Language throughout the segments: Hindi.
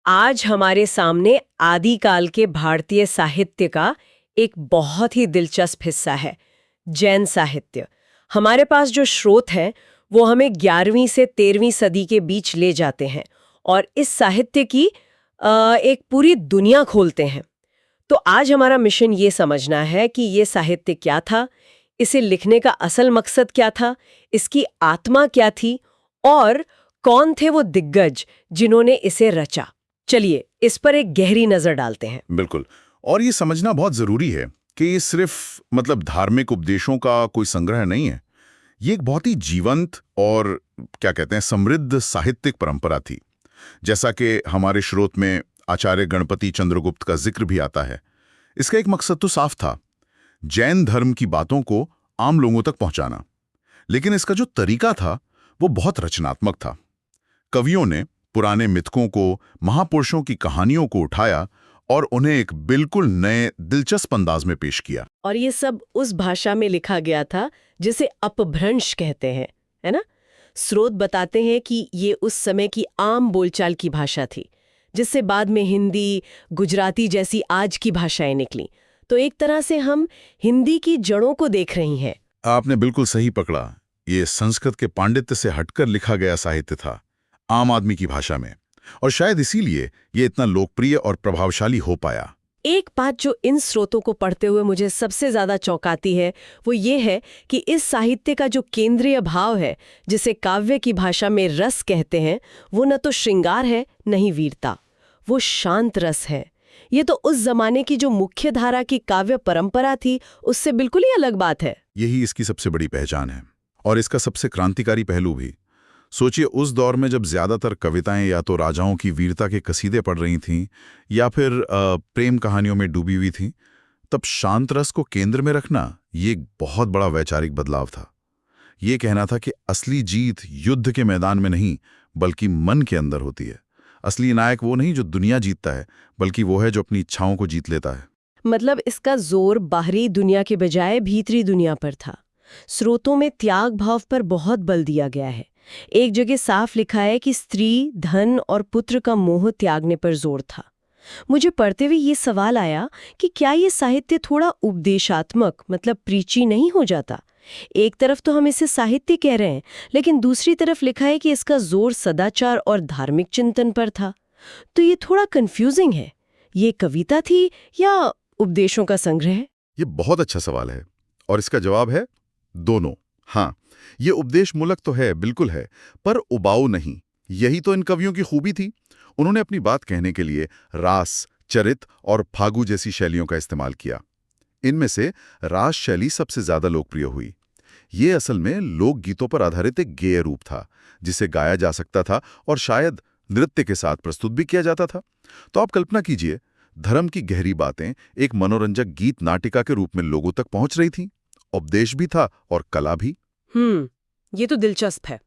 आज हमारे सामने आदिकाल के भारतीय साहित्य का एक बहुत ही दिलचस्प हिस्सा है, जैन साहित्य। हमारे पास जो स्रोत हैं वो हमें 11वीं से 13वीं सदी के बीच ले जाते हैं और इस साहित्य की एक पूरी दुनिया खोलते हैं। तो आज हमारा मिशन ये समझना है कि ये साहित्य क्या था, इसे लिखने का असल मकसद क्या था, इसकी आत्मा क्या थी और कौन थे वो दिग्गज जिन्होंने इसे रचा। चलिए इस पर एक गहरी नजर डालते हैं। बिल्कुल। और ये समझना बहुत जरूरी है कि ये सिर्फ धार्मिक उपदेशों का कोई संग्रह नहीं है। ये एक बहुत ही जीवंत और क्या कहते हैं समृद्ध साहित्यिक परंपरा थी। जैसा कि हमारे स्रोत में आचार्य गणपति चंद्रगुप्त का जिक्र भी आता है। इसका एक मकसद तो साफ था, जैन धर्म की बातों को आम लोगों तक पहुंचाना। लेकिन इसका जो तरीका था वो बहुत रचनात्मक था। कवियों ने पुराने मिथकों को, महापुरुषों की कहानियों को उठाया और उन्हें एक बिल्कुल नए दिलचस्प अंदाज में पेश किया। और ये सब उस भाषा में लिखा गया था जिसे अपभ्रंश कहते हैं, है ना। स्रोत बताते हैं कि ये उस समय की आम बोलचाल की भाषा थी, जिससे बाद में हिंदी, गुजराती जैसी आज की भाषाएं निकली। तो एक तरह से हम हिंदी की जड़ों को देख रही हैं। आपने बिल्कुल सही पकड़ा। ये संस्कृत के पांडित्य से हटकर लिखा गया साहित्य था, आम आदमी की भाषा में, और शायद इसीलिए ये इतना लोकप्रिय और प्रभावशाली हो पाया। एक बात जो इन स्रोतों को पढ़ते हुए मुझे सबसे ज्यादा चौंकाती है वो ये है कि इस साहित्य का जो केंद्रीय भाव है, जिसे काव्य की भाषा में रस कहते हैं, वो न तो श्रृंगार है न ही वीरता, वो शांत रस है। ये तो उस जमाने की जो मुख्य धारा की काव्य परंपरा थी उससे बिल्कुल ही अलग बात है। यही इसकी सबसे बड़ी पहचान है और इसका सबसे क्रांतिकारी पहलू भी। सोचिए, उस दौर में जब ज्यादातर कविताएं या तो राजाओं की वीरता के कसीदे पढ़ रही थीं या फिर प्रेम कहानियों में डूबी हुई थीं, तब शांत रस को केंद्र में रखना ये एक बहुत बड़ा वैचारिक बदलाव था। ये कहना था कि असली जीत युद्ध के मैदान में नहीं बल्कि मन के अंदर होती है। असली नायक वो नहीं जो दुनिया जीतता है, बल्कि वो है जो अपनी इच्छाओं को जीत लेता है। मतलब इसका जोर बाहरी दुनिया के बजाय भीतरी दुनिया पर था। स्रोतों में त्याग भाव पर बहुत बल दिया गया है। एक जगह साफ लिखा है कि स्त्री, धन और पुत्र का मोह त्यागने पर जोर था। मुझे पढ़ते हुए ये सवाल आया कि क्या ये साहित्य थोड़ा उपदेशात्मक, मतलब प्रीची नहीं हो जाता। एक तरफ तो हम इसे साहित्य कह रहे हैं, लेकिन दूसरी तरफ लिखा है कि इसका जोर सदाचार और धार्मिक चिंतन पर था। तो ये थोड़ा कंफ्यूजिंग है। ये कविता थी या उपदेशों का संग्रह? ये बहुत अच्छा सवाल है और इसका जवाब है दोनों। हाँ, ये उपदेश मूलक तो है, बिल्कुल है, पर उबाऊ नहीं। यही तो इन कवियों की खूबी थी। उन्होंने अपनी बात कहने के लिए रास, चरित और फागु जैसी शैलियों का इस्तेमाल किया। इनमें से रास शैली सबसे ज्यादा लोकप्रिय हुई। ये असल में लोकगीतों पर आधारित एक गेय रूप था, जिसे गाया जा सकता था और शायद नृत्य के साथ प्रस्तुत भी किया जाता था। तो आप कल्पना कीजिए, धर्म की गहरी बातें एक मनोरंजक गीत नाटिका के रूप में लोगों तक पहुंच रही थीं। उपदेश भी था और कला भी। ये तो दिलचस्प है।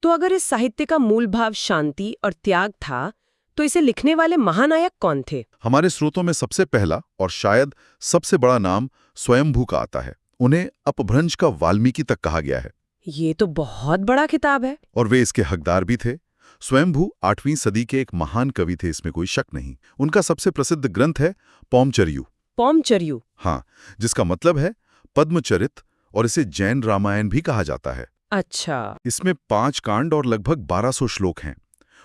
तो अगर इस साहित्य का मूल भाव शांति और त्याग था, तो इसे लिखने वाले महानायक कौन थे? हमारे स्रोतों में सबसे पहला और शायद सबसे बड़ा नाम स्वयंभू का आता है। उन्हें अपभ्रंश का वाल्मीकि तक कहा गया है। ये तो बहुत बड़ा किताब है। और वे इसके हकदार भी थे। स्वयंभू 8वीं सदी के एक महान कवि थे, इसमें कोई शक नहीं। उनका सबसे प्रसिद्ध ग्रंथ है पौमचर्यु। पौमचर्यु? हाँ, जिसका मतलब है पद्मचरित, और इसे जैन रामायण भी कहा जाता है। अच्छा। इसमें 5 कांड और लगभग 1200 श्लोक हैं।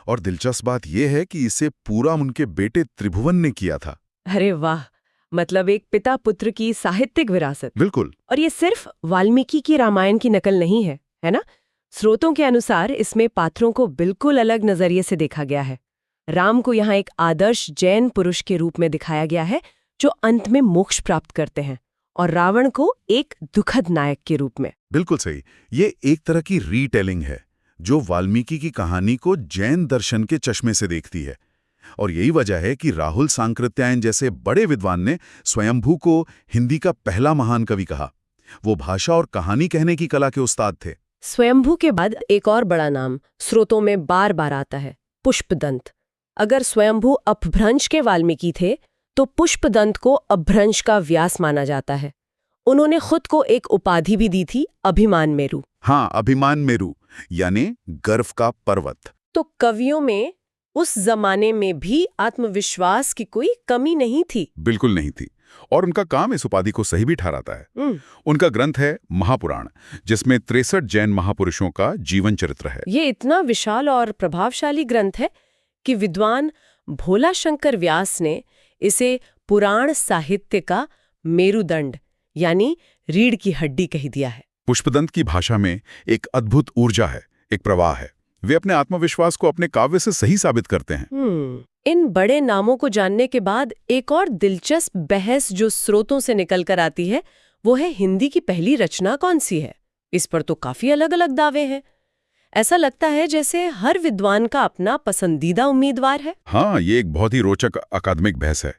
और दिलचस्प बात यह है कि इसे पूरा उनके बेटे त्रिभुवन ने किया था। अरे वाह, मतलब एक पिता पुत्र की साहित्यिक विरासत। बिल्कुल। और ये सिर्फ वाल्मीकि की रामायण की नकल नहीं है, है ना। स्रोतों के अनुसार इसमें पात्रों को बिल्कुल अलग नजरिए से देखा गया है। राम को यहाँ एक आदर्श जैन पुरुष के रूप में दिखाया गया है जो अंत में मोक्ष प्राप्त करते हैं, और रावण को एक दुखद नायक के रूप में। बिल्कुल सही। ये एक तरह की रीटेलिंग है जो वाल्मीकि की कहानी को जैन दर्शन के चश्मे से देखती है। और यही वजह है कि राहुल सांकृत्यायन जैसे बड़े विद्वान ने स्वयंभू को हिंदी का पहला महान कवि कहा। वो भाषा और कहानी कहने की कला के उस्ताद थे। स्वयंभू के बाद एक और बड़ा नाम स्रोतों में बार बार आता है, पुष्पदंत। अगर स्वयंभू अपभ्रंश के वाल्मीकि थे, तो पुष्पदंत को अपभ्रंश का व्यास माना जाता है। उन्होंने खुद को एक उपाधि भी दी थी, अभिमान मेरु। हाँ, अभिमान मेरु, यानी गर्व का पर्वत। तो कवियों में उस जमाने में भी आत्मविश्वास की कोई कमी नहीं थी। बिल्कुल नहीं थी। और उनका काम इस उपाधि को सही भी ठहराता है। उनका ग्रंथ है महापुराण, जिसमें 63 जैन महापुरुषों का जीवन चरित्र है। ये इतना विशाल और प्रभावशाली ग्रंथ है कि विद्वान भोला शंकर व्यास ने इसे पुराण साहित्य का मेरुदंड यानी रीढ़ की हड्डी कह दिया है। पुष्पदंत की भाषा में एक अद्भुत ऊर्जा है, एक प्रवाह है। वे अपने आत्मविश्वास को अपने काव्य से सही साबित करते हैं। इन बड़े नामों को जानने के बाद एक और दिलचस्प बहस जो स्रोतों से निकल कर आती है वो है हिंदी की पहली रचना कौन सी है। इस पर तो काफी अलग अलग दावे हैं। ऐसा लगता है जैसे हर विद्वान का अपना पसंदीदा उम्मीदवार है। हाँ, ये एक बहुत ही रोचक अकादमिक बहस है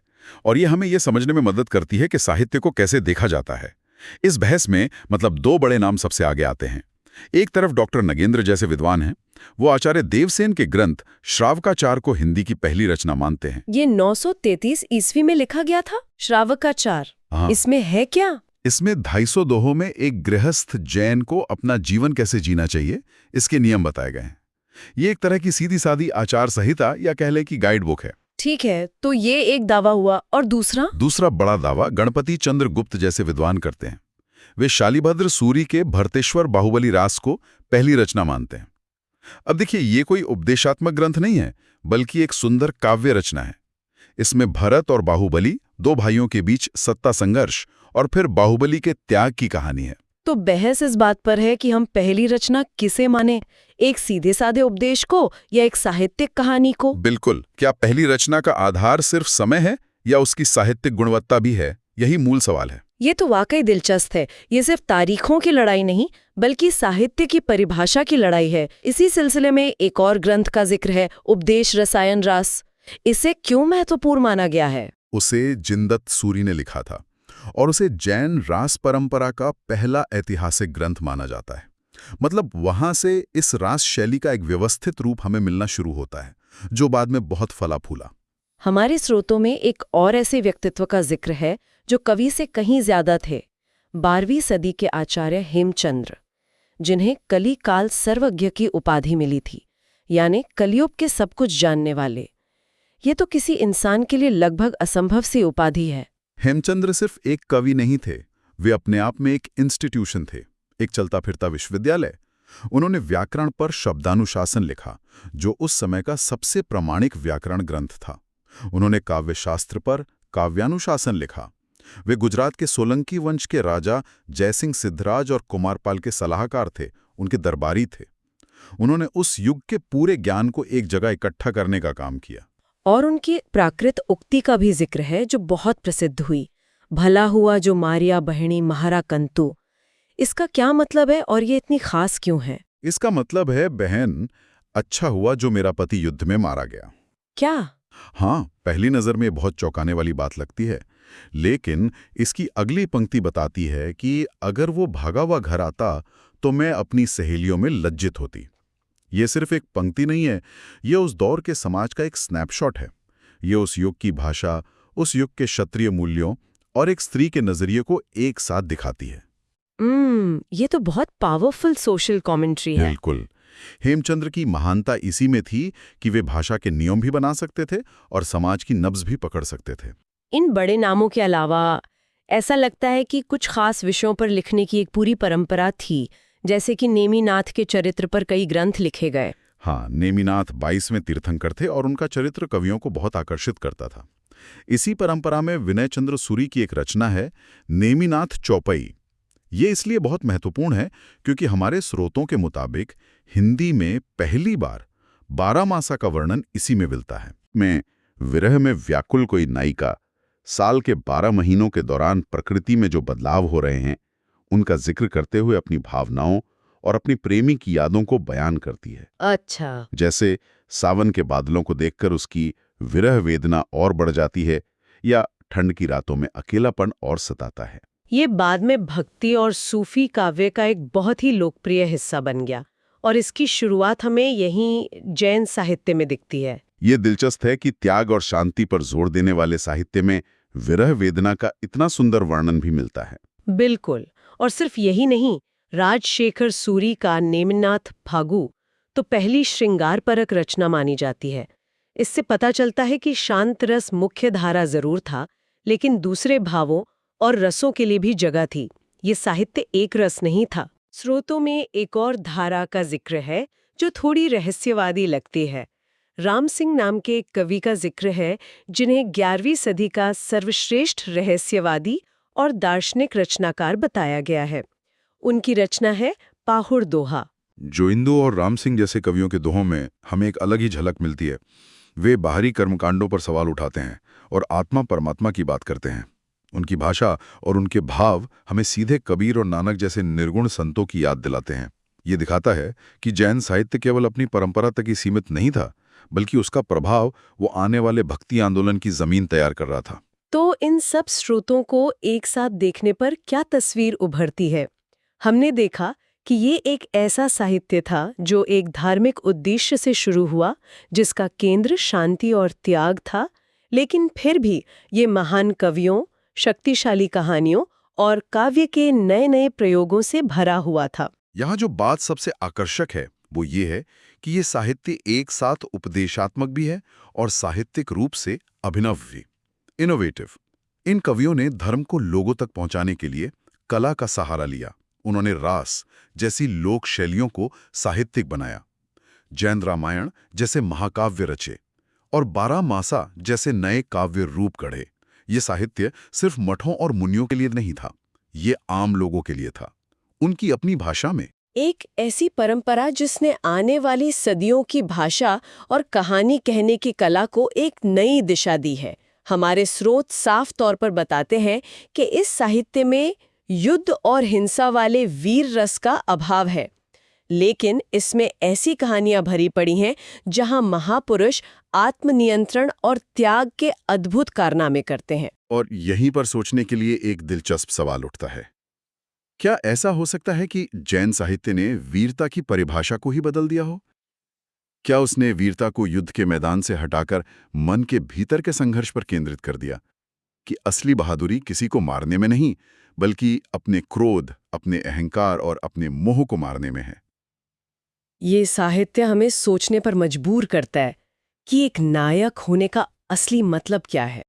और ये हमें ये समझने में मदद करती है कि साहित्य को कैसे देखा जाता है। इस बहस में मतलब दो बड़े नाम सबसे आगे आते हैं। एक तरफ डॉक्टर नगेंद्र जैसे विद्वान हैं। वो आचार्य देवसेन के ग्रंथ श्रावकाचार को हिंदी की पहली रचना मानते हैं। ये 933 ईस्वी में लिखा गया था श्रावकाचार। हाँ। इसमें है क्या? इसमें 250 दोहों में एक गृहस्थ जैन को अपना जीवन कैसे जीना चाहिए इसके नियम बताए गए हैं। ये एक तरह की सीधी सादी आचार संहिता या कह ले कि गाइड बुक है। ठीक है, तो ये एक दावा हुआ। और दूसरा बड़ा दावा गणपति चंद्र गुप्त जैसे विद्वान करते हैं। वे शालिभद्र सूरी के भरतेश्वर बाहुबली रास को पहली रचना मानते हैं। अब देखिए, ये कोई उपदेशात्मक ग्रंथ नहीं है, बल्कि एक सुंदर काव्य रचना है। इसमें भरत और बाहुबली दो भाइयों के बीच सत्ता संघर्ष और फिर बाहुबली के त्याग की कहानी है। तो बहस इस बात पर है कि हम पहली रचना किसे माने, एक सीधे साधे उपदेश को या एक साहित्यिक कहानी को? बिल्कुल। क्या पहली रचना का आधार सिर्फ समय है या उसकी साहित्यिक गुणवत्ता भी है? यही मूल सवाल है। ये तो वाकई दिलचस्प है। ये सिर्फ तारीखों की लड़ाई नहीं बल्कि साहित्य की परिभाषा की लड़ाई है। इसी सिलसिले में एक और ग्रंथ का जिक्र है, उपदेश रसायन रास। इसे क्यों महत्वपूर्ण माना गया है? उसे जिनदत्त सूरी ने लिखा था और उसे जैन रास परंपरा का पहला ऐतिहासिक ग्रंथ माना जाता है। मतलब वहां से इस रास शैली का एक व्यवस्थित रूप हमें मिलना शुरू होता है, जो बाद में बहुत फला फूला। हमारे स्रोतों में एक और ऐसे व्यक्तित्व का जिक्र है जो कवि से कहीं ज्यादा थे, 12वीं सदी के आचार्य हेमचंद्र, जिन्हें कली काल सर्वज्ञ की उपाधि मिली थी, यानी कलियुग के सब कुछ जानने वाले। ये तो किसी इंसान के लिए लगभग असंभव सी उपाधि है। हेमचंद्र सिर्फ एक कवि नहीं थे, वे अपने आप में एक इंस्टीट्यूशन थे, एक चलता फिरता विश्वविद्यालय। उन्होंने व्याकरण पर शब्दानुशासन लिखा, जो उस समय का सबसे प्रामाणिक व्याकरण ग्रंथ था। उन्होंने काव्यशास्त्र पर काव्यानुशासन लिखा। वे गुजरात के सोलंकी वंश के राजा जयसिंह सिद्धराज और कुमारपाल के सलाहकार थे, उनके दरबारी थे। उन्होंने उस युग के पूरे ज्ञान को एक जगह इकट्ठा करने का काम किया। और उनकी प्राकृत उक्ति का भी जिक्र है जो बहुत प्रसिद्ध हुई, भला हुआ जो मारिया बहणी महारा कंतु। इसका क्या मतलब है और ये इतनी खास क्यों है? इसका मतलब है, बहन, अच्छा हुआ जो मेरा पति युद्ध में मारा गया। क्या? हाँ, पहली नजर में बहुत चौंकाने वाली बात लगती है, लेकिन इसकी अगली पंक्ति बताती है कि अगर वो भागा हुआ घर आता तो मैं अपनी सहेलियों में लज्जित होती। ये सिर्फ एक पंक्ति नहीं है, ये उस दौर के समाज का एक स्नैपशॉट है। ये उस युग की भाषा, उस युग के क्षत्रिय मूल्यों और एक स्त्री के नजरिए को एक साथ दिखाती है। ये तो बहुत पावरफुल सोशल कमेंट्री है। बिल्कुल। हेमचंद्र की महानता इसी में थी कि वे भाषा के नियम भी बना सकते थे और समाज की नब्ज भी पकड़ सकते थे। इन बड़े नामों के अलावा ऐसा लगता है कि कुछ खास विषयों पर लिखने की एक पूरी परंपरा थी, जैसे कि नेमिनाथ के चरित्र पर कई ग्रंथ लिखे गए। हाँ, नेमिनाथ 22वें तीर्थंकर थे और उनका चरित्र कवियों को बहुत आकर्षित करता था। इसी परंपरा में विनय चंद्र सूरी की एक रचना है, नेमिनाथ चौपई। ये इसलिए बहुत महत्वपूर्ण है क्योंकि हमारे स्रोतों के मुताबिक हिंदी में पहली बार 12 मासा का वर्णन इसी में मिलता है। मैं विरह में व्याकुल कोई नायिका साल के 12 महीनों के दौरान प्रकृति में जो बदलाव हो रहे हैं उनका जिक्र करते हुए अपनी भावनाओं और अपनी प्रेमी की यादों को बयान करती है। अच्छा। जैसे सावन के बादलों को देखकर उसकी विरह वेदना और बढ़ जाती है, या ठंड की रातों में अकेलापन और सताता है। ये बाद में भक्ति और सूफी काव्य का एक बहुत ही लोकप्रिय हिस्सा बन गया और इसकी शुरुआत हमें यहीं जैन साहित्य में दिखती है। ये दिलचस्प है कि त्याग और शांति पर जोर देने वाले साहित्य में विरह वेदना का इतना सुंदर वर्णन भी मिलता है। बिल्कुल। और सिर्फ यही नहीं, राजशेखर सूरी का नेमिनाथ फागु तो पहली श्रृंगार परक रचना मानी जाती है, इससे पता चलता है कि शांत रस मुख्य धारा जरूर था, लेकिन दूसरे भावों और रसों के लिए भी जगह थी। ये साहित्य एक रस नहीं था। स्रोतों में एक और धारा का जिक्र है जो थोड़ी रहस्यवादी लगती है। राम सिंह नाम के एक कवि का जिक्र है जिन्हें 11वीं सदी का सर्वश्रेष्ठ रहस्यवादी और दार्शनिक रचनाकार बताया गया है। उनकी रचना है पाहुड़ दोहा। जोइंदो और राम सिंह जैसे कवियों के दोहों में हमें एक अलग ही झलक मिलती है। वे बाहरी कर्मकांडों पर सवाल उठाते हैं और आत्मा परमात्मा की बात करते हैं। उनकी भाषा और उनके भाव हमें सीधे कबीर और नानक जैसे निर्गुण संतों की याद दिलाते हैं। ये दिखाता है कि जैन साहित्य केवल अपनी परंपरा तक ही सीमित नहीं था, बल्कि उसका प्रभाव वो आने वाले भक्ति आंदोलन की जमीन तैयार कर रहा था। तो इन सब स्रोतों को एक साथ देखने पर क्या तस्वीर उभरती है? हमने देखा कि ये एक ऐसा साहित्य था जो एक धार्मिक उद्देश्य से शुरू हुआ, जिसका केंद्र शांति और त्याग था, लेकिन फिर भी ये महान कवियों, शक्तिशाली कहानियों और काव्य के नए नए प्रयोगों से भरा हुआ था। यहाँ जो बात सबसे आकर्षक है वो ये है कि ये साहित्य एक साथ उपदेशात्मक भी है और साहित्यिक रूप से अभिनव भी, इनोवेटिव। इन कवियों ने धर्म को लोगों तक पहुंचाने के लिए कला का सहारा लिया। उन्होंने रास जैसी लोक शैलियों को साहित्यिक बनाया, जैन रामायण जैसे महाकाव्य रचे और 12 मासा जैसे नए काव्य रूप गढ़े। ये साहित्य सिर्फ मठों और मुनियों के लिए नहीं था, ये आम लोगों के लिए था, उनकी अपनी भाषा में। एक ऐसी परंपरा जिसने आने वाली सदियों की भाषा और कहानी कहने की कला को एक नई दिशा दी है। हमारे स्रोत साफ तौर पर बताते हैं कि इस साहित्य में युद्ध और हिंसा वाले वीर रस का अभाव है, लेकिन इसमें ऐसी कहानियां भरी पड़ी हैं जहां महापुरुष आत्मनियंत्रण और त्याग के अद्भुत कारनामे करते हैं। और यहीं पर सोचने के लिए एक दिलचस्प सवाल उठता है, क्या ऐसा हो सकता है कि जैन साहित्य ने वीरता की परिभाषा को ही बदल दिया हो? क्या उसने वीरता को युद्ध के मैदान से हटाकर मन के भीतर के संघर्ष पर केंद्रित कर दिया, कि असली बहादुरी किसी को मारने में नहीं, बल्कि अपने क्रोध, अपने अहंकार और अपने मोह को मारने में है? ये साहित्य हमें सोचने पर मजबूर करता है कि एक नायक होने का असली मतलब क्या है।